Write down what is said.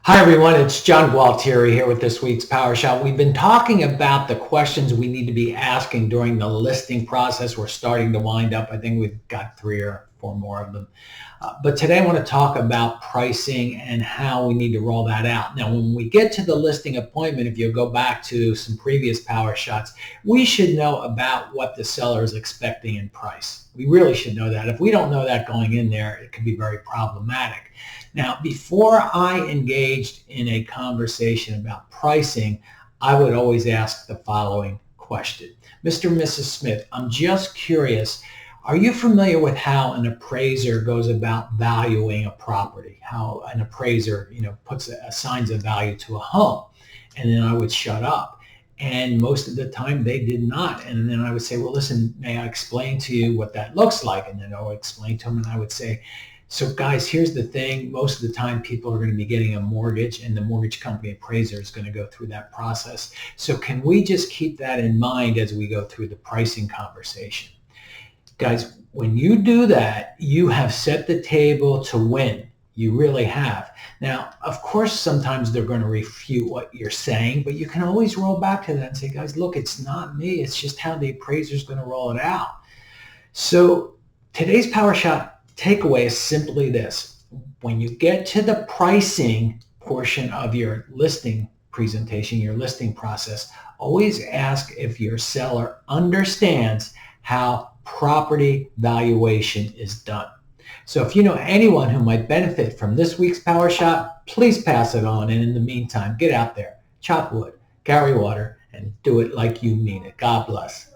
Hi everyone, it's John Gualtieri here with this week's PowerShot. We've been talking about the questions we need to be asking during the listing process. We're starting to wind up. I think we've got 3 or 4 more of them. But today I want to talk about pricing and how we need to roll that out. Now, when we get to the listing appointment, if you go back to some previous PowerShots, we should know about what the seller is expecting in price. We really should know that. If we don't know that going in there, it can be very problematic. Now, before I engaged in a conversation about pricing, I would always ask the following question. Mr. and Mrs. Smith, I'm just curious, are you familiar with how an appraiser goes about valuing a property? How an appraiser, assigns a value to a home? And then I would shut up. And most of the time they did not. And then I would say, well, listen, may I explain to you what that looks like? And then I would explain to them and I would say, so guys, here's the thing. Most of the time people are going to be getting a mortgage and the mortgage company appraiser is going to go through that process. So can we just keep that in mind as we go through the pricing conversation? Guys, when you do that, you have set the table to win. You really have. Now, of course, sometimes they're going to refute what you're saying, but you can always roll back to that and say, guys, look, it's not me. It's just how the appraiser is going to roll it out. So today's PowerShot takeaway is simply this. When you get to the pricing portion of your listing presentation, your listing process, always ask if your seller understands how property valuation is done. So if you know anyone who might benefit from this week's PowerShot, please pass it on. And in the meantime, get out there, chop wood, carry water, and do it like you mean it. God bless.